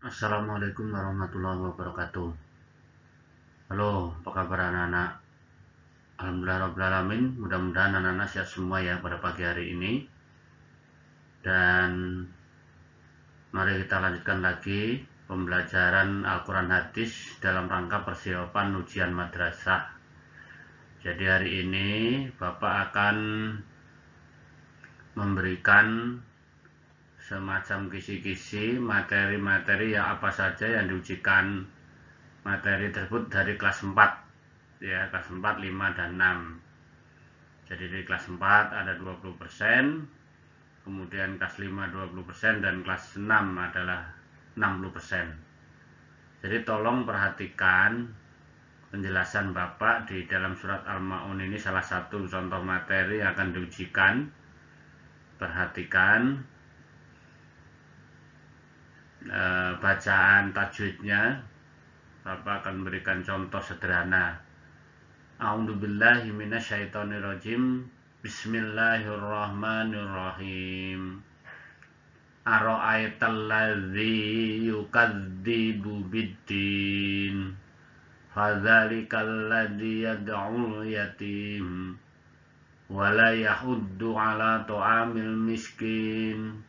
Assalamualaikum warahmatullahi wabarakatuh. Halo, apa kabar anak-anak? Alhamdulillah rabbil alamin. Mudah-mudahan anak-anak sehat semua ya pada pagi hari ini. Dan mari kita lanjutkan lagi pembelajaran Al-Quran Hadis dalam rangka persiapan ujian madrasah. Jadi hari ini Bapak akan memberikan semacam kisi-kisi materi-materi yang apa saja yang diujikan. Materi tersebut dari kelas 4 ya, kelas 4, 5, dan 6. Jadi di kelas 4 ada 20%, kemudian kelas 5 20%, dan kelas 6 adalah 60%. Jadi tolong perhatikan penjelasan Bapak di dalam surat Al-Ma'un ini, salah satu contoh materi yang akan diujikan. Perhatikan bacaan tajwidnya. Bapak akan berikan contoh sederhana. A'udzubillahi minasyaitonirrajim. Bismillahirrahmanirrahim. Ara'aital ladzi yukadzibu biddin fadzalikal ladzi yad'ul yatim wa la yahuddu 'ala ta'amil miskin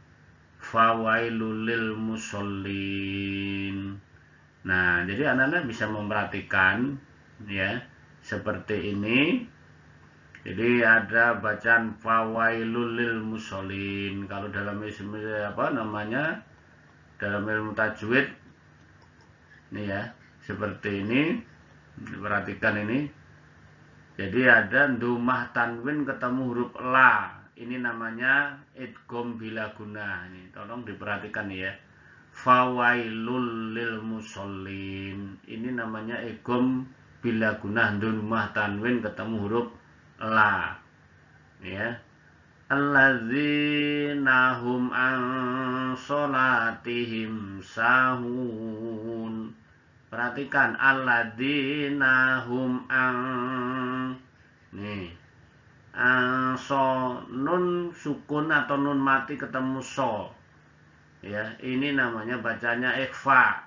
fawailul lil musallin. Nah, jadi anak-anak bisa memperhatikan ya, seperti ini. Jadi ada bacaan fawailul lil musallin. Kalau dalam dalam ilmu tajwid ini ya, seperti ini. Perhatikan ini. Jadi ada dumah tanwin ketemu huruf la. Ini namanya idgham bila guna. Ini tolong diperhatikan ya. Fawailul lil musallin. Ini namanya idgham bila gunah dumah tanwin ketemu huruf la. Ya. Alladzina hum an sholatihim sahun. Perhatikan alladzina hum an. Nih. So, nun sukun atau nun mati ketemu so. Ya, ini namanya bacanya ikhfa.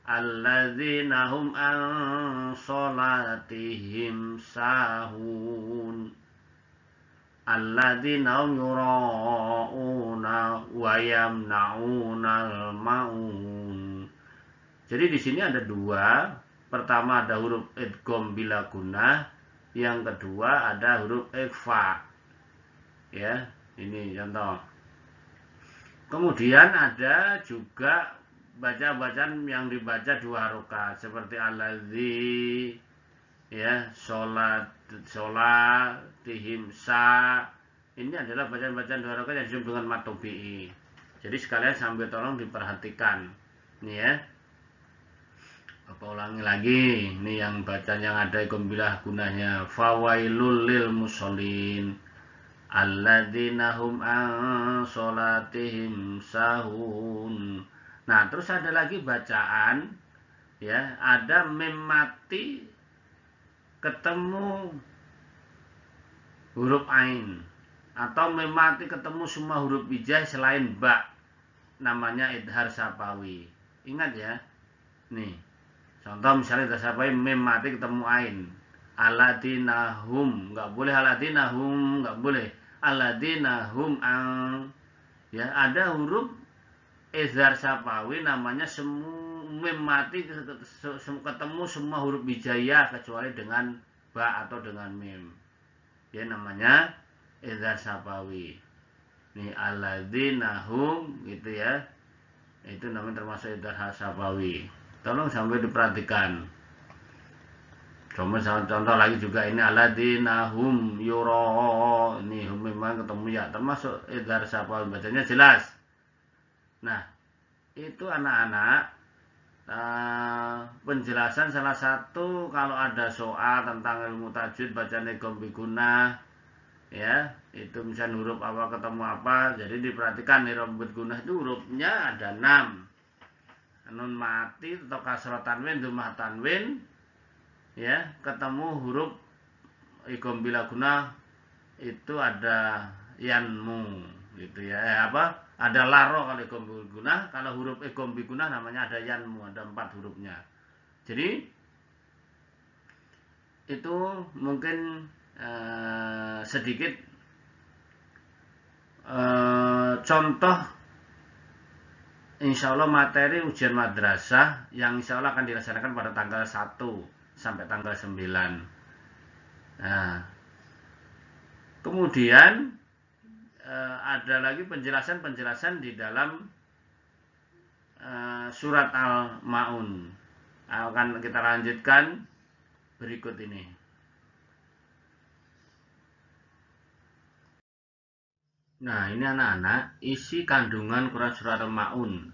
Alladzina hum an sholatihim sahun. Alladzina hum yura'una wa yamna'unal ma'un. Jadi di sini ada dua. Pertama ada huruf idgham bila gunah, yang kedua ada huruf ikhfa. Ya, ini contoh. Kemudian ada juga bacaan yang dibaca dua harokat seperti allazi ya, sholatihim sa. Ini adalah bacaan-bacaan dua harokat yang disebut dengan matobi'i. Jadi sekalian sambil tolong diperhatikan. Ini ya. Bapak ulangi lagi. Ini yang bacaan yang ada ikombilah gunanya. Fawailul lil musallin alladzina hum an sholatihim sahun. Nah, terus ada lagi bacaan ya, ada mim mati ketemu huruf ain, atau mim mati ketemu semua huruf hijai selain ba. Namanya idhar sapawi. Ingat ya. Nih. Contoh misalnya idhar sapawi mim mati ketemu ain. Alladzina-hum, enggak boleh alladzina-hum, enggak boleh. Alladzina-hum ang. Ya, ada huruf izhar sapawi namanya mim mati ketemu semua huruf hijaiyah kecuali dengan ba atau dengan mim. Ya, namanya izhar sapawi. Nih alladzina-hum gitu ya. Itu namanya termasuk izhar sapawi. Tolong sampai diperhatikan. Contoh lagi juga ini alladzina hum yura. Ini hum memang ketemu ya, termasuk idhar sapawi, bacanya jelas. Nah, itu anak-anak penjelasan salah satu kalau ada soal tentang ilmu tajwid bacaan idgham bigunah ya, itu misalnya huruf apa ketemu apa. Jadi diperhatikan huruf bigunah itu hurufnya ada 6. Nun mati atau kasrah tanwin, dhammah tanwin ya, ketemu huruf idgham bila gunah itu ada yanmu gitu ya, Ada laro kalau ikom bigunah, kalau huruf ikom bigunah namanya ada yanmu, ada 4 hurufnya. Jadi itu mungkin sedikit contoh insya Allah materi ujian madrasah yang insya Allah akan dilaksanakan pada tanggal 1 sampai tanggal 9. Nah, kemudian ada lagi penjelasan-penjelasan di dalam surat Al-Maun. Akan kita lanjutkan berikut ini. Nah, ini anak-anak, isi kandungan Quran surat Al-Maun.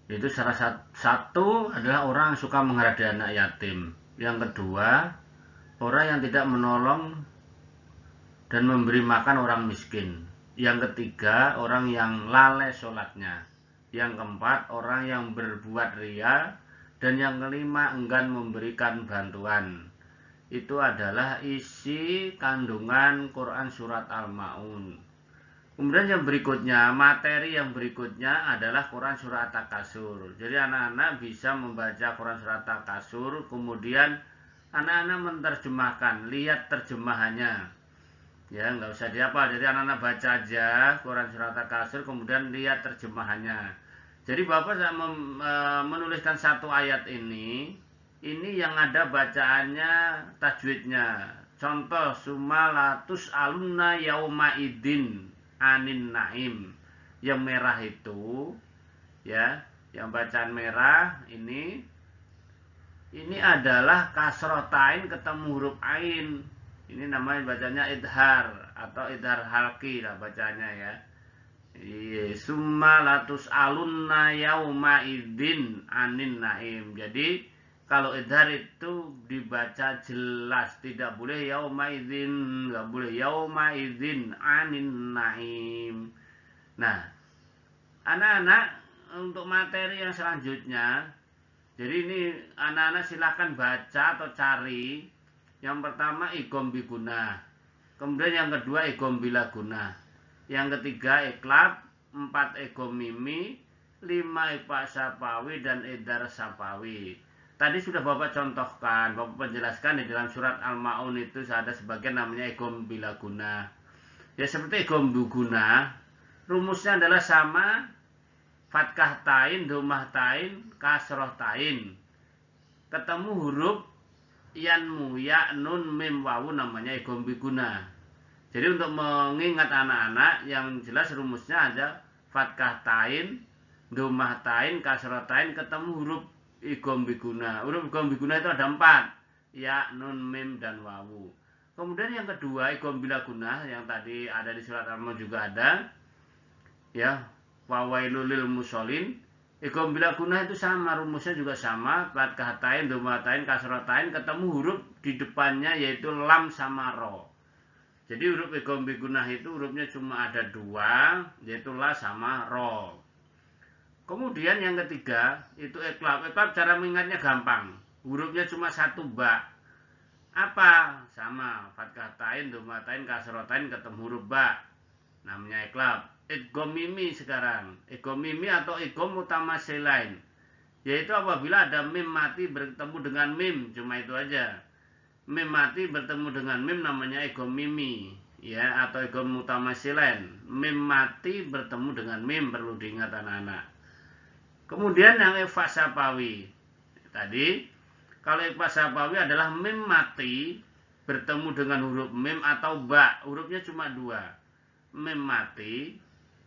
Itu salah satu adalah orang yang suka menghargai anak yatim. Yang kedua, orang yang tidak menolong dan memberi makan orang miskin. Yang ketiga, orang yang lalai sholatnya. Yang keempat, orang yang berbuat ria. Dan yang kelima, enggan memberikan bantuan. Itu adalah isi kandungan Quran surat Al-Maun. Kemudian yang berikutnya, materi yang berikutnya adalah Quran surat At-Takasur. Jadi anak-anak bisa membaca Quran surat At-Takasur, kemudian anak-anak menerjemahkan, lihat terjemahannya. Ya, nggak usah dihafal. Jadi anak-anak baca aja Quran surat At-Takasur, kemudian lihat terjemahannya. Jadi Bapak menuliskan satu ayat ini yang ada bacaannya, tajwidnya. Contoh, sumalatus alunna yauma idin anin naim. Yang merah itu, ya, yang bacaan merah ini adalah kasrotain ketemu huruf ain. Ini namanya bacanya idhar atau idhar halki lah bacanya ya. Summa latus alunna yauma idzin anin naim. Jadi kalau idhar itu dibaca jelas, tidak boleh yauma idzin, nggak boleh yauma idzin anin naim. Nah, anak-anak untuk materi yang selanjutnya, jadi ini anak-anak silakan baca atau cari. Yang pertama igom biguna, kemudian yang kedua igom bilaguna, yang ketiga iklab, 4 igom mimi, 5 ipa sapawi dan idhar sapawi. Tadi sudah Bapak contohkan, Bapak penjelaskan di dalam surat Al-Maun itu ada sebagian namanya igom bilaguna. Ya seperti igom biguna, rumusnya adalah sama, fatkah tain, domah tain, kasroh tain. Ketemu huruf yanmu, ya, nun, mim, wawu namanya igom biguna. Jadi untuk mengingat anak-anak yang jelas rumusnya ada fatkah tain, domah tain, kasroh tain, ketemu huruf igom biguna. Huruf igom biguna itu ada 4, ya, nun, mim, dan wawu. Kemudian yang kedua igom bilaguna yang tadi ada di surat Al-Maun juga ada, ya, wawailul lil musholin. Igom bilaguna itu sama, rumusnya juga sama, fatkah tain, domah tain, kasroh tain, ketemu huruf di depannya yaitu lam sama ro. Jadi huruf igom bigunah itu hurufnya cuma ada 2, yaitu la sama ro. Kemudian yang ketiga itu iklab. Iklab cara mengingatnya gampang, hurufnya cuma 1 ba. Apa? Sama, fatkah tain, domah tain, kasroh tain, ketemu huruf ba, namanya iklab. Idgham mimi sekarang, idgham mimi atau idgham mutamasilain, yaitu apabila ada mim mati bertemu dengan mim, cuma itu aja. Mim mati bertemu dengan mim namanya idgham mimi, ya, atau idgham mutamasilain. Mim mati bertemu dengan mim, perlu diingat anak-anak. Kemudian yang ikhfa sapawi tadi, kalau ikhfa sapawi adalah mim mati bertemu dengan huruf mim atau ba, hurufnya cuma 2. Mim mati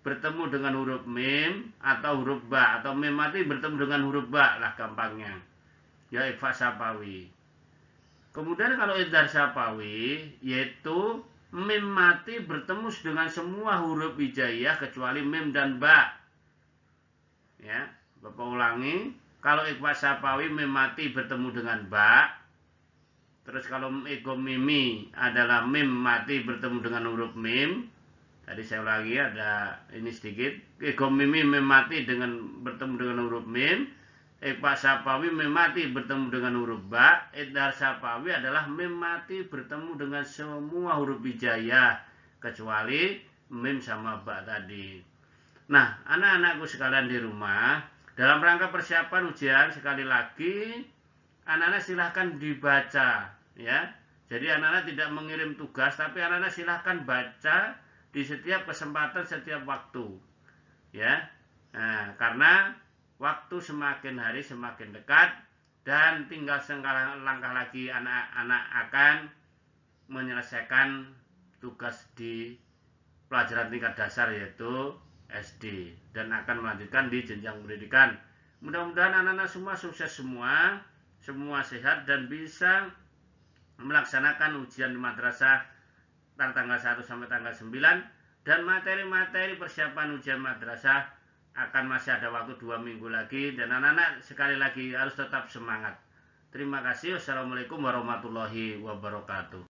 bertemu dengan huruf mim atau huruf ba, atau mim mati bertemu dengan huruf ba lah gampangnya, ya, ikhfa sapawi. Kemudian kalau idhar sapawi yaitu mim mati bertemu dengan semua huruf hijaiyah kecuali mim dan ba, ya. Bapak ulangi, kalau ikhfa sapawi mim mati bertemu dengan ba. Terus kalau idgham mimi adalah mim mati bertemu dengan huruf mim. Tadi saya ulangi, ada ini sedikit. Idgham mimi mim mati bertemu dengan huruf mim. Ikhfa sapawi mim mati bertemu dengan huruf ba. Idhar sapawi adalah mim mati bertemu dengan semua huruf hijaiyah kecuali mim sama ba tadi. Nah, anak-anakku sekalian di rumah, dalam rangka persiapan ujian, sekali lagi anak-anak silahkan dibaca, ya. Jadi anak-anak tidak mengirim tugas, tapi anak-anak silahkan baca di setiap kesempatan, setiap waktu, ya. Nah, karena waktu semakin hari semakin dekat dan tinggal langkah lagi anak-anak akan menyelesaikan tugas di pelajaran tingkat dasar yaitu SD dan akan melanjutkan di jenjang pendidikan. Mudah-mudahan anak-anak semua sukses semua sehat dan bisa melaksanakan ujian di madrasah tanggal 1 sampai tanggal 9 dan materi-materi persiapan ujian madrasah akan masih ada waktu 2 minggu lagi dan anak-anak sekali lagi harus tetap semangat. Terima kasih. Wassalamualaikum warahmatullahi wabarakatuh.